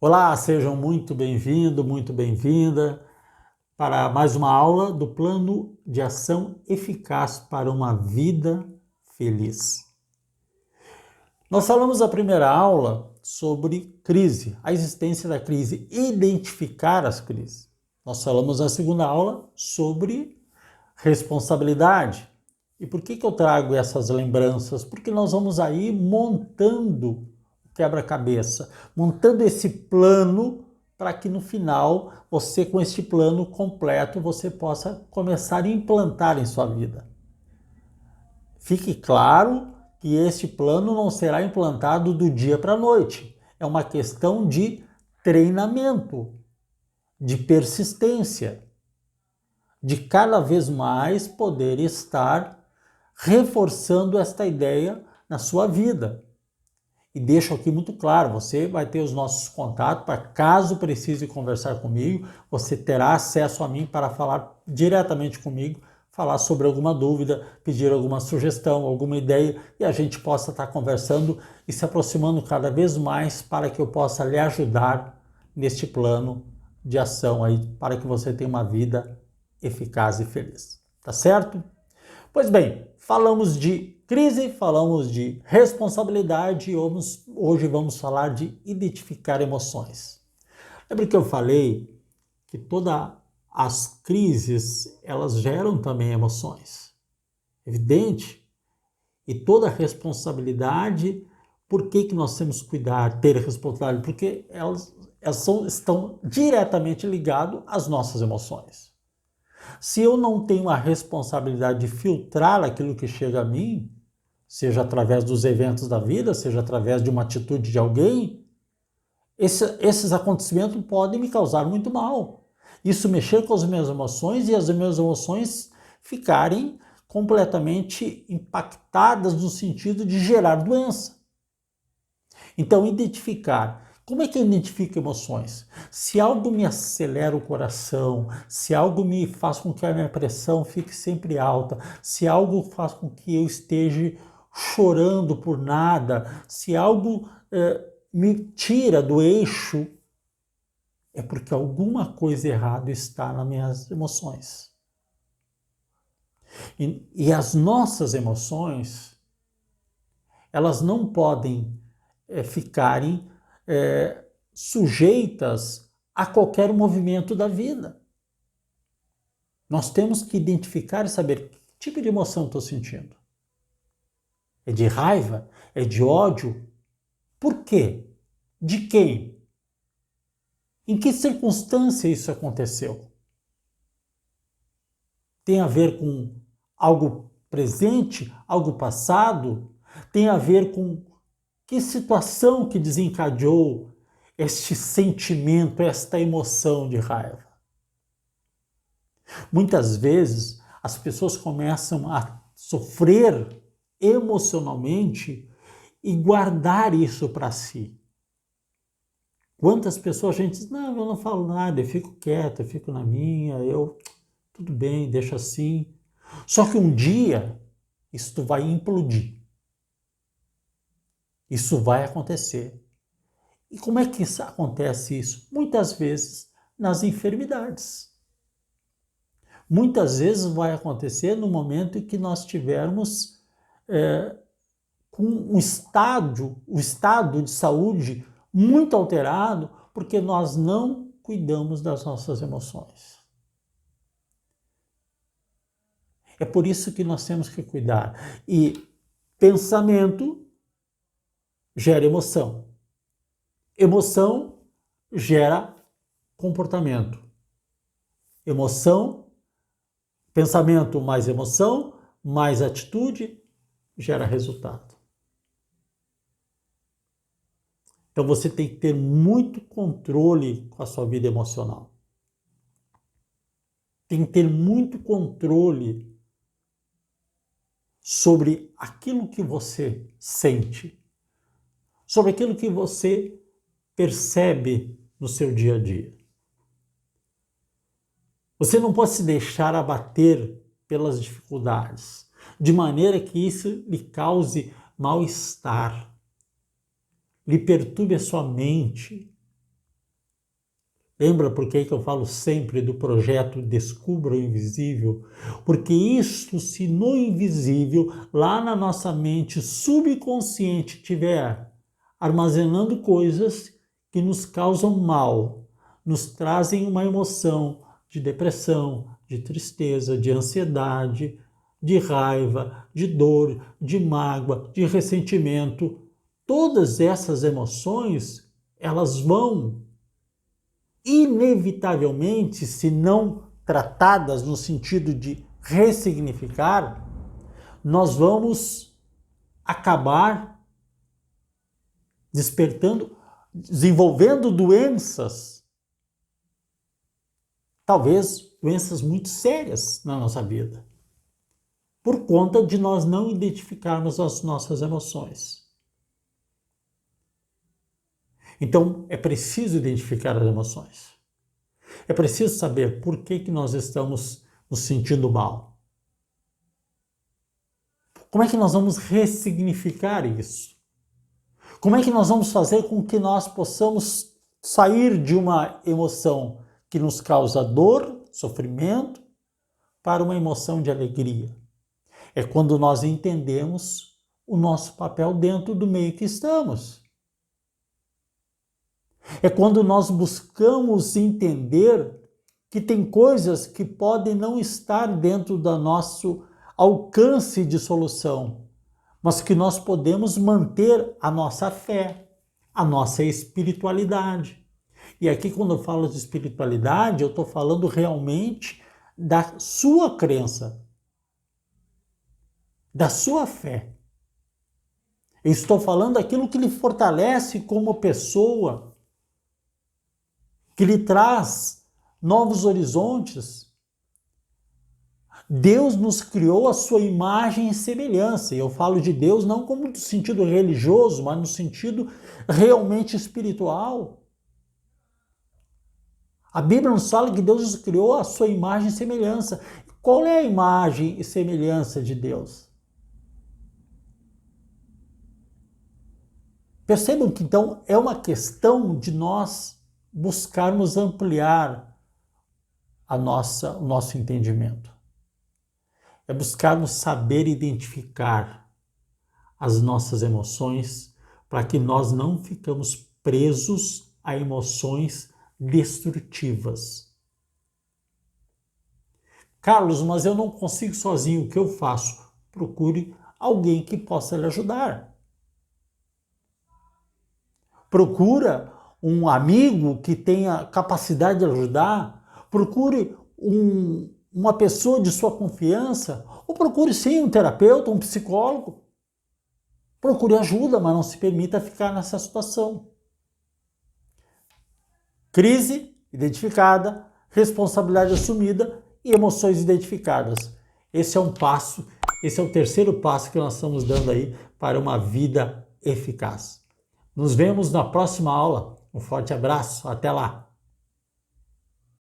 Olá, sejam muito bem-vindos, muito bem-vinda para mais uma aula do Plano de Ação Eficaz para uma Vida Feliz. Nós falamos na primeira aula sobre crise, a existência da crise, identificar as crises. Nós falamos na segunda aula sobre responsabilidade. E por que eu trago essas lembranças? Porque nós vamos aí montando quebra-cabeça, montando esse plano para que no final você, com este plano completo, você possa começar a implantar em sua vida. Fique claro que este plano não será implantado do dia para a noite. É uma questão de treinamento, de persistência, de cada vez mais poder estar reforçando esta ideia na sua vida. E deixo aqui muito claro, você vai ter os nossos contatos para caso precise conversar comigo, você terá acesso a mim para falar diretamente comigo, falar sobre alguma dúvida, pedir alguma sugestão, alguma ideia e a gente possa estar conversando e se aproximando cada vez mais para que eu possa lhe ajudar neste plano de ação aí, para que você tenha uma vida eficaz e feliz. Tá certo? Pois bem, falamos de crise, falamos de responsabilidade e hoje vamos falar de identificar emoções. Lembra que eu falei que todas as crises, elas geram também emoções. Evidente? E toda responsabilidade, por que nós temos que cuidar, ter responsabilidade? Porque elas estão diretamente ligadas às nossas emoções. Se eu não tenho a responsabilidade de filtrar aquilo que chega a mim, seja através dos eventos da vida, seja através de uma atitude de alguém, esses acontecimentos podem me causar muito mal. Isso mexer com as minhas emoções e as minhas emoções ficarem completamente impactadas no sentido de gerar doença. Então, identificar. Como é que eu identifico emoções? Se algo me acelera o coração, se algo me faz com que a minha pressão fique sempre alta, se algo faz com que eu esteja chorando por nada, se algo me tira do eixo, é porque alguma coisa errada está nas minhas emoções. E as nossas emoções, elas não podem ficarem sujeitas a qualquer movimento da vida. Nós temos que identificar e saber que tipo de emoção estou sentindo. É de raiva? É de ódio? Por quê? De quem? Em que circunstância isso aconteceu? Tem a ver com algo presente, algo passado? Tem a ver com que situação que desencadeou este sentimento, esta emoção de raiva? Muitas vezes as pessoas começam a sofrer emocionalmente e guardar isso para si. Quantas pessoas a gente diz, não, eu não falo nada, eu fico quieto, eu fico na minha, tudo bem, deixa assim. Só que um dia isso vai implodir. Isso vai acontecer. E como é que acontece isso? Muitas vezes nas enfermidades. Muitas vezes vai acontecer no momento em que nós tivermos com o estado de saúde muito alterado, porque nós não cuidamos das nossas emoções. É por isso que nós temos que cuidar. E pensamento gera emoção. Emoção gera comportamento. Pensamento mais emoção, mais atitude, gera resultado. Então você tem que ter muito controle com a sua vida emocional. Tem que ter muito controle sobre aquilo que você sente, sobre aquilo que você percebe no seu dia a dia. Você não pode se deixar abater pelas dificuldades, de maneira que isso lhe cause mal-estar, lhe perturbe a sua mente, Lembra por que eu falo sempre do projeto Descubra o Invisível? Porque isto, se no invisível, lá na nossa mente subconsciente, tiver armazenando coisas que nos causam mal, nos trazem uma emoção de depressão, de tristeza, de ansiedade, de raiva, de dor, de mágoa, de ressentimento, todas essas emoções, elas vão inevitavelmente, se não tratadas no sentido de ressignificar, nós vamos acabar despertando, desenvolvendo doenças, talvez doenças muito sérias na nossa vida, por conta de nós não identificarmos as nossas emoções. Então, é preciso identificar as emoções. É preciso saber por que nós estamos nos sentindo mal. Como é que nós vamos ressignificar isso? Como é que nós vamos fazer com que nós possamos sair de uma emoção que nos causa dor, sofrimento, para uma emoção de alegria? É quando nós entendemos o nosso papel dentro do meio que estamos. É quando nós buscamos entender que tem coisas que podem não estar dentro do nosso alcance de solução, mas que nós podemos manter a nossa fé, a nossa espiritualidade. E aqui, quando eu falo de espiritualidade, eu estou falando realmente da sua crença, da sua fé. Eu estou falando daquilo que lhe fortalece como pessoa, que lhe traz novos horizontes. Deus nos criou a sua imagem e semelhança. E eu falo de Deus não como no sentido religioso, mas no sentido realmente espiritual. A Bíblia nos fala que Deus nos criou a sua imagem e semelhança. Qual é a imagem e semelhança de Deus? Percebam que então é uma questão de nós buscarmos ampliar o nosso entendimento. É buscarmos saber identificar as nossas emoções para que nós não ficamos presos a emoções destrutivas. Carlos, mas eu não consigo sozinho, o que eu faço? Procure alguém que possa lhe ajudar. Procura um amigo que tenha capacidade de ajudar, procure uma pessoa de sua confiança, ou procure sim um terapeuta, um psicólogo. Procure ajuda, mas não se permita ficar nessa situação. Crise identificada, responsabilidade assumida e emoções identificadas. Esse é um passo, esse é o terceiro passo que nós estamos dando aí para uma vida eficaz. Nos vemos na próxima aula. Um forte abraço, até lá!